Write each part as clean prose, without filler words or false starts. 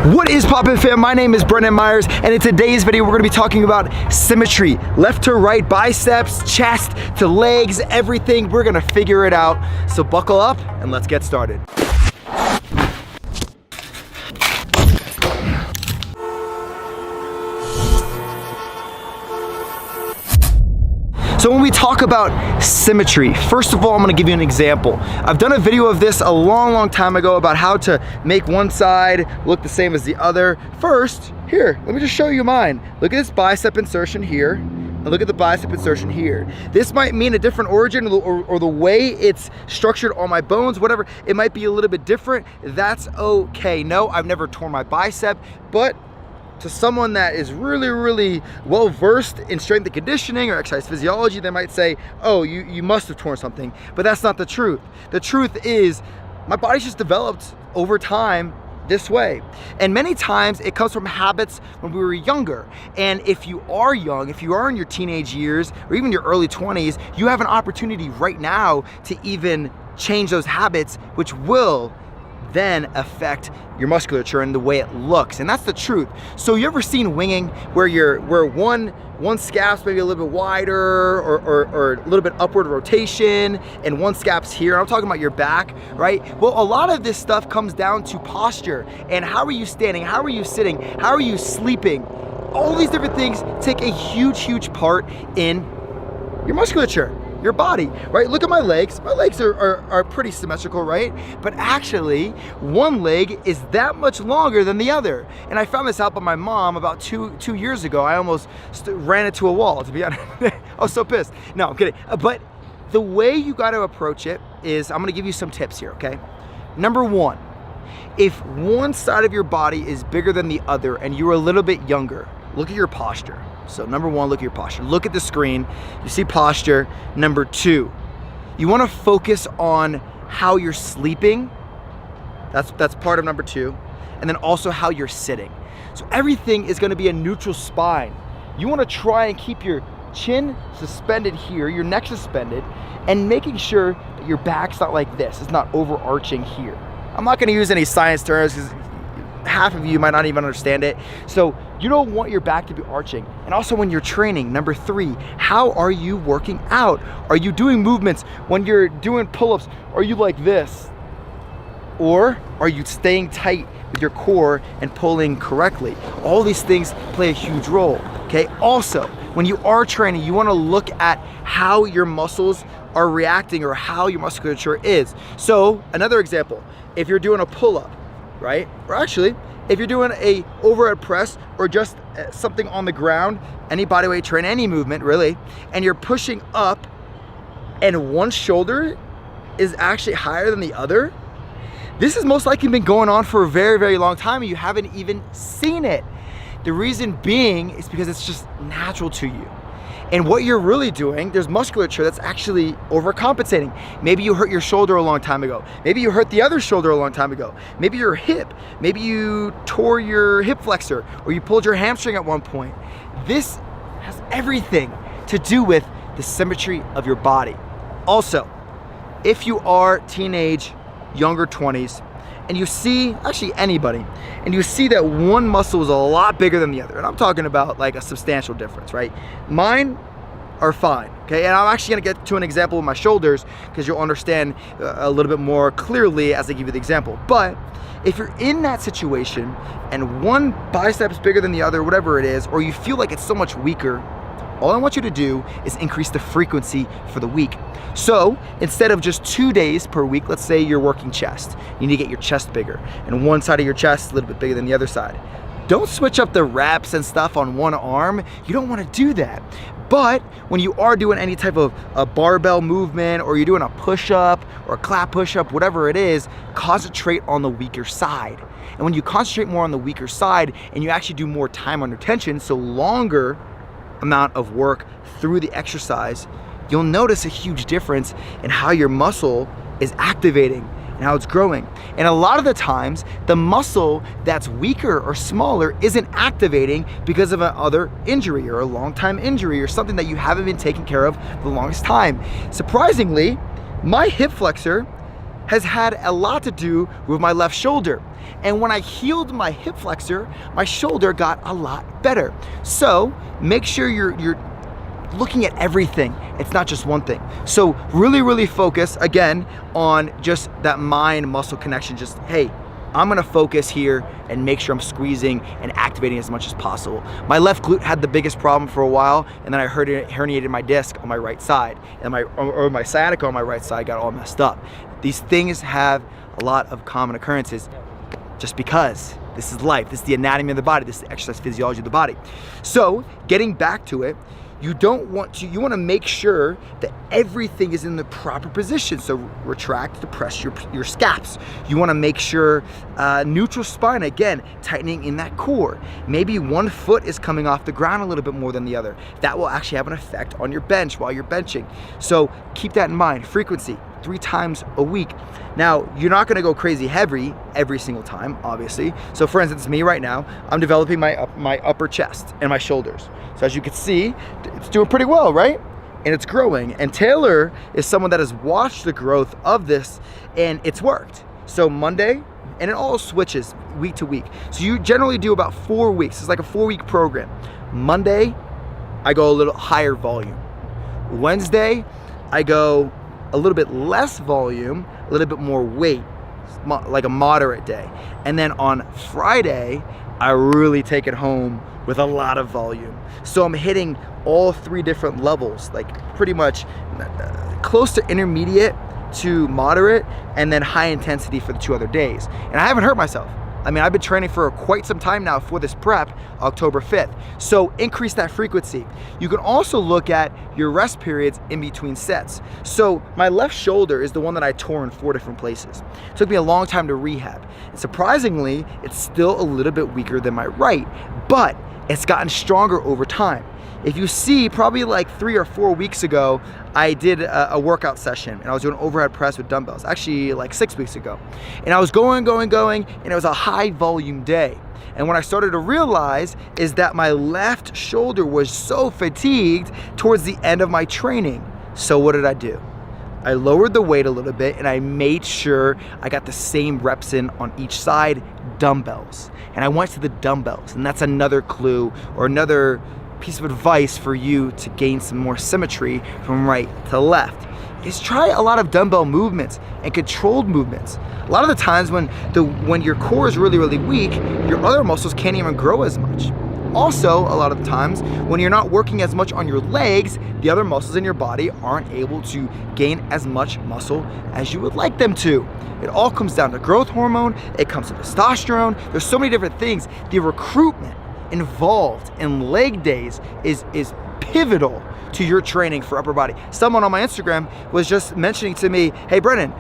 What is poppin', fam? My name is Brendan Meyers, and in today's video we're gonna be talking about symmetry. Left to right, biceps, chest to legs, everything. We're gonna figure it out. So buckle up and let's get started. So when we talk about symmetry, first of all, I'm gonna give you an example. I've done a video of this a long time ago about how to make one side look the same as the other. First, here, let me just show you mine. Look at this bicep insertion here, and look at the bicep insertion here. This might mean a different origin or the way it's structured on my bones, whatever. It might be a little bit different. That's okay. No, I've never torn my bicep, but to someone that is really well versed in strength and conditioning or exercise physiology, they might say, oh, you must have torn something. But that's not the truth. The truth is my body's just developed over time this way. And many times it comes from habits when we were younger. And if you are young, if you are in your teenage years or even your early 20s, you have an opportunity right now to even change those habits, which will then affect your musculature and the way it looks. And that's the truth. So you ever seen winging where one scap's maybe a little bit wider or a little bit upward rotation and one scap's here? I'm talking about your back, right? Well, a lot of this stuff comes down to posture and how are you standing? How are you sitting? How are you sleeping? All these different things take a huge part in your musculature, your body, right? Look at my legs. My legs are pretty symmetrical, right? But actually, one leg is that much longer than the other. And I found this out by my mom about two years ago. I almost ran into a wall, to be honest. I was so pissed. No, I'm kidding. But the way you got to approach it is, I'm gonna give you some tips here, okay? Number one, if one side of your body is bigger than the other and you're a little bit younger, look at your posture. So number one, look at your posture. Look at the screen, you see posture. Number two, you wanna focus on how you're sleeping. That's part of number two. And then also how you're sitting. So everything is gonna be a neutral spine. You wanna try and keep your chin suspended here, your neck suspended, and making sure that your back's not like this. It's not overarching here. I'm not gonna use any science terms because half of you might not even understand it. So you don't want your back to be arching. And also when you're training, number three, how are you working out? Are you doing movements when you're doing pull-ups? Are you like this? Or are you staying tight with your core and pulling correctly? All these things play a huge role, okay? Also, when you are training, you wanna look at how your muscles are reacting or how your musculature is. So another example, if you're doing a pull-up, right? Or actually, if you're doing a overhead press or just something on the ground, any bodyweight train, any movement really, and you're pushing up and one shoulder is actually higher than the other, this has most likely been going on for a very long time and you haven't even seen it. The reason being is because it's just natural to you. And what you're really doing, there's musculature that's actually overcompensating. Maybe you hurt your shoulder a long time ago. Maybe you hurt the other shoulder a long time ago. Maybe your hip. Maybe you tore your hip flexor or you pulled your hamstring at one point. This has everything to do with the symmetry of your body. Also, if you are teenage, younger 20s, and you see, actually anybody, and you see that one muscle is a lot bigger than the other, and I'm talking about like a substantial difference, right? Mine are fine, okay? And I'm actually gonna get to an example with my shoulders because you'll understand a little bit more clearly as I give you the example. But if you're in that situation and one bicep's bigger than the other, whatever it is, or you feel like it's so much weaker, all I want you to do is increase the frequency for the week. So instead of just 2 days per week, let's say you're working chest, you need to get your chest bigger and one side of your chest is a little bit bigger than the other side. Don't switch up the reps and stuff on one arm. You don't want to do that. But when you are doing any type of a barbell movement or you're doing a push-up or a clap push-up, whatever it is, concentrate on the weaker side. And when you concentrate more on the weaker side and you actually do more time under tension, so longer amount of work through the exercise, you'll notice a huge difference in how your muscle is activating and how it's growing. And a lot of the times, the muscle that's weaker or smaller isn't activating because of another injury or a long time injury or something that you haven't been taking care of for the longest time. Surprisingly, my hip flexor has had a lot to do with my left shoulder. And when I healed my hip flexor, my shoulder got a lot better. So make sure you're looking at everything. It's not just one thing. So really focus again on just that mind muscle connection. Just, hey, I'm gonna focus here and make sure I'm squeezing and activating as much as possible. My left glute had the biggest problem for a while, and then I herniated my disc on my right side, and my sciatica on my right side got all messed up. These things have a lot of common occurrences just because this is life. This is the anatomy of the body. This is the exercise physiology of the body. So getting back to it, you want to make sure that everything is in the proper position. So retract, depress your scaps. You want to make sure neutral spine, again, tightening in that core. Maybe one foot is coming off the ground a little bit more than the other. That will actually have an effect on your bench while you're benching. So keep that in mind. Frequency, 3 times a week. Now, you're not gonna go crazy heavy every single time, obviously. So for instance, me right now, I'm developing my upper chest and my shoulders. So as you can see, it's doing pretty well, right? And it's growing. And Taylor is someone that has watched the growth of this, and it's worked. So Monday, and it all switches week to week. So you generally do about 4 weeks. It's like a 4-week program. Monday, I go a little higher volume. Wednesday, I go a little bit less volume, a little bit more weight, like a moderate day. And then on Friday, I really take it home with a lot of volume. So I'm hitting all 3 different levels, like pretty much close to intermediate to moderate, and then high intensity for the 2 other days. And I haven't hurt myself. I mean, I've been training for quite some time now for this prep, October 5th. So increase that frequency. You can also look at your rest periods in between sets. So my left shoulder is the one that I tore in 4 different places. It took me a long time to rehab. And surprisingly, it's still a little bit weaker than my right, but it's gotten stronger over time. If you see, probably like 3 or 4 weeks ago, I did a workout session, and I was doing overhead press with dumbbells, actually like 6 weeks ago. And I was going, and it was a high volume day. And what I started to realize is that my left shoulder was so fatigued towards the end of my training. So what did I do? I lowered the weight a little bit, and I made sure I got the same reps in on each side, dumbbells. And I went to the dumbbells, and that's another clue or another piece of advice for you to gain some more symmetry from right to left is try a lot of dumbbell movements and controlled movements. A lot of the times when your core is really weak, your other muscles can't even grow as much. Also, a lot of the times when you're not working as much on your legs, the other muscles in your body aren't able to gain as much muscle as you would like them to. It all comes down to growth hormone, it comes to testosterone. There's so many different things. The recruitment involved in leg days is pivotal to your training for upper body. Someone on my Instagram was just mentioning to me, hey Brendan,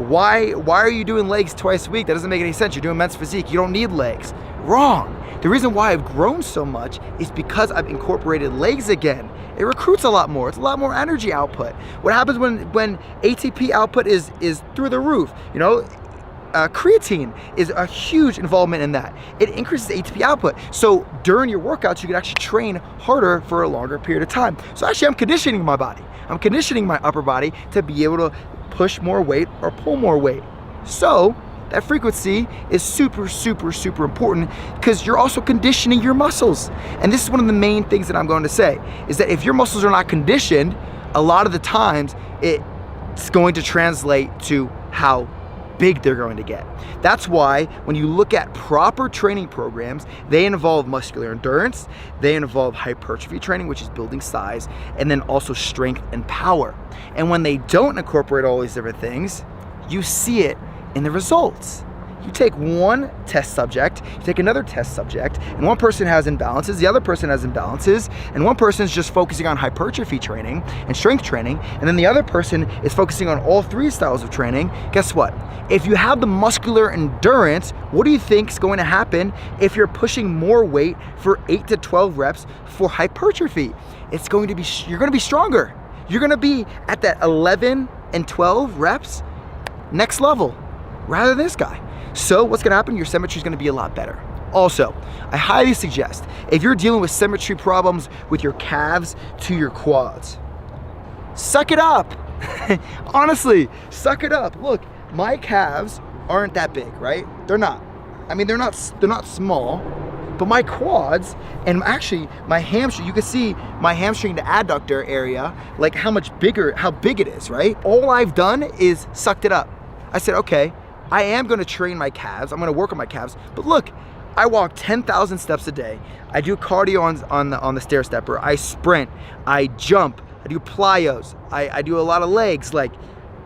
why are you doing legs twice a week? That doesn't make any sense. You're doing men's physique, you don't need legs. Wrong. The reason why I've grown so much is because I've incorporated legs again. It recruits a lot more. It's a lot more energy output. What happens when ATP output is through the roof? You know, creatine is a huge involvement in that. It increases ATP output. So during your workouts, you can actually train harder for a longer period of time. So actually I'm conditioning my body. I'm conditioning my upper body to be able to push more weight or pull more weight. So that frequency is super important because you're also conditioning your muscles. And this is one of the main things that I'm going to say is that if your muscles are not conditioned, a lot of the times it's going to translate to how big they're going to get. That's why when you look at proper training programs, they involve muscular endurance, they involve hypertrophy training, which is building size, and then also strength and power. And when they don't incorporate all these different things, you see it in the results. You take one test subject, you take another test subject, and one person has imbalances, the other person has imbalances, and one person is just focusing on hypertrophy training and strength training, and then the other person is focusing on all 3 styles of training. Guess what? If you have the muscular endurance, what do you think is going to happen if you're pushing more weight for 8 to 12 reps for hypertrophy? It's going to be, you're going to be stronger. You're going to be at that 11 and 12 reps next level rather than this guy. So what's gonna happen? Your symmetry is gonna be a lot better. Also, I highly suggest if you're dealing with symmetry problems with your calves to your quads, suck it up. Honestly, suck it up. Look, my calves aren't that big, right? They're not. I mean, they're not small, but my quads and actually my hamstring, you can see my hamstring to adductor area, like how big it is, right? All I've done is sucked it up. I said, okay, I am gonna train my calves, I'm gonna work on my calves, but look, I walk 10,000 steps a day. I do cardio on the stair stepper. I sprint, I jump, I do plyos, I do a lot of legs. Like,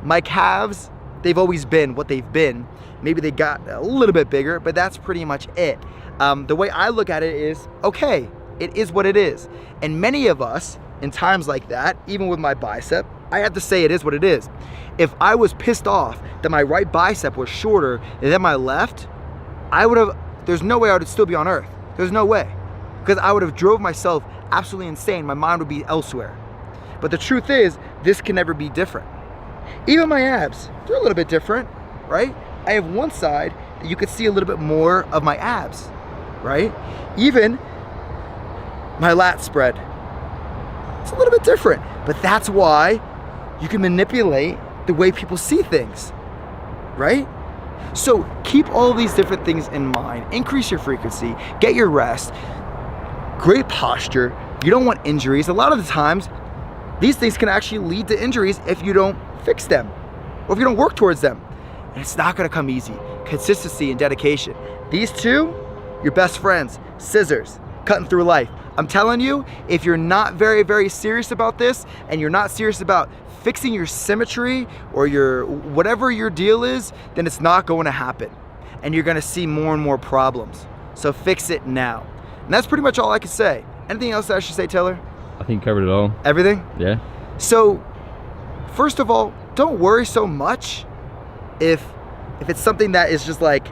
my calves, they've always been what they've been. Maybe they got a little bit bigger, but that's pretty much it. The way I look at it is, okay, it is what it is. And many of us, in times like that, even with my bicep, I have to say it is what it is. If I was pissed off that my right bicep was shorter than my left, there's no way I would still be on earth. There's no way. Because I would have drove myself absolutely insane. My mind would be elsewhere. But the truth is, this can never be different. Even my abs, they're a little bit different, right? I have one side that you could see a little bit more of my abs, right? Even my lat spread, it's a little bit different. But that's why you can manipulate the way people see things, right? So keep all these different things in mind. Increase your frequency, get your rest, great posture. You don't want injuries. A lot of the times, these things can actually lead to injuries if you don't fix them or if you don't work towards them. And it's not gonna come easy. Consistency and dedication. These two, your best friends, scissors, cutting through life. I'm telling you, if you're not very, very serious about this and you're not serious about fixing your symmetry or your whatever your deal is, then it's not going to happen. And you're gonna see more and more problems. So fix it now. And that's pretty much all I can say. Anything else that I should say, Taylor? I think you covered it all. Everything? Yeah. So, first of all, don't worry so much if it's something that is just like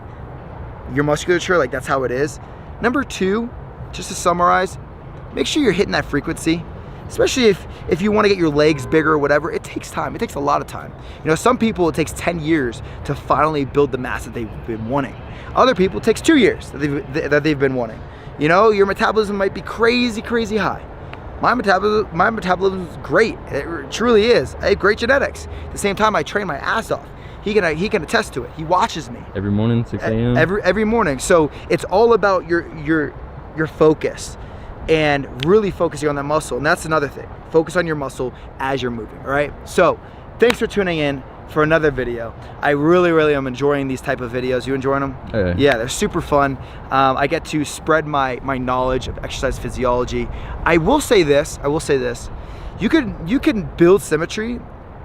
your musculature, like that's how it is. Number two, just to summarize, make sure you're hitting that frequency. Especially if you want to get your legs bigger or whatever, it takes time. It takes a lot of time. You know, some people, it takes 10 years to finally build the mass that they've been wanting. Other people, it takes 2 years that they've been wanting. You know, your metabolism might be crazy, crazy high. My metabolism is great. It truly is. I have great genetics. At the same time, I train my ass off. He can attest to it. He watches me every morning, 6 a.m. Every morning. So it's all about your focus and really focusing on that muscle. And that's another thing. Focus on your muscle as you're moving. All right. So thanks for tuning in for another video. I really am enjoying these type of videos. You enjoying them? Yeah, they're super fun. I get to spread my knowledge of exercise physiology. I will say this. You can build symmetry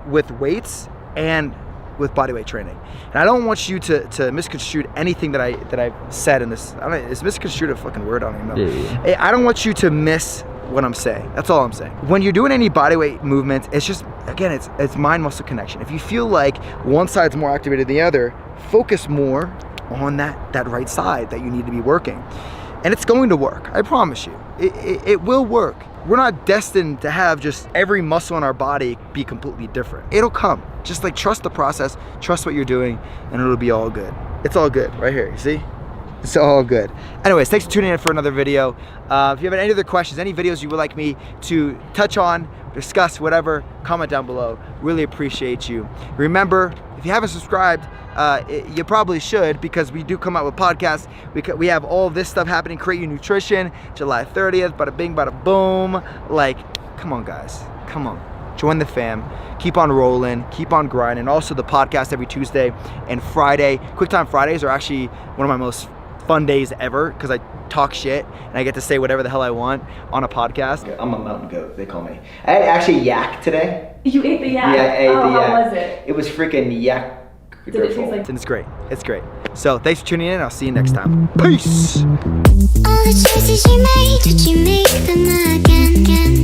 with weights and with bodyweight training. And I don't want you to misconstrue anything that I've said in this. Is misconstrued a fucking word? I don't even know. Yeah. I don't want you to miss what I'm saying. That's all I'm saying. When you're doing any bodyweight movements, it's just, again, it's mind-muscle connection. If you feel like one side's more activated than the other, focus more on that right side that you need to be working. And it's going to work. I promise you. It will work. We're not destined to have just every muscle in our body be completely different. It'll come. Just like trust the process, trust what you're doing, and it'll be all good. It's all good right here, you see? It's all good. Anyways, thanks for tuning in for another video. If you have any other questions, any videos you would like me to touch on, discuss, whatever, comment down below. Really appreciate you. Remember, if you haven't subscribed, you probably should, because we do come out with podcasts. We have all this stuff happening. CreateU Nutrition, July 30th, bada bing, bada boom. Like, come on guys, come on. Join the fam, keep on rolling, keep on grinding. Also the podcast every Tuesday and Friday. Quick Time Fridays are actually one of my most fun days ever, because I talk shit and I get to say whatever the hell I want on a podcast. I'm a mountain goat, they call me. I had actually yak today. You ate the yak? Yeah, I ate the yak. How was it? It was freaking yak. Did it taste like? It's great. It's great. So thanks for tuning in. I'll see you next time. Peace. All the choices you made, did you make them again?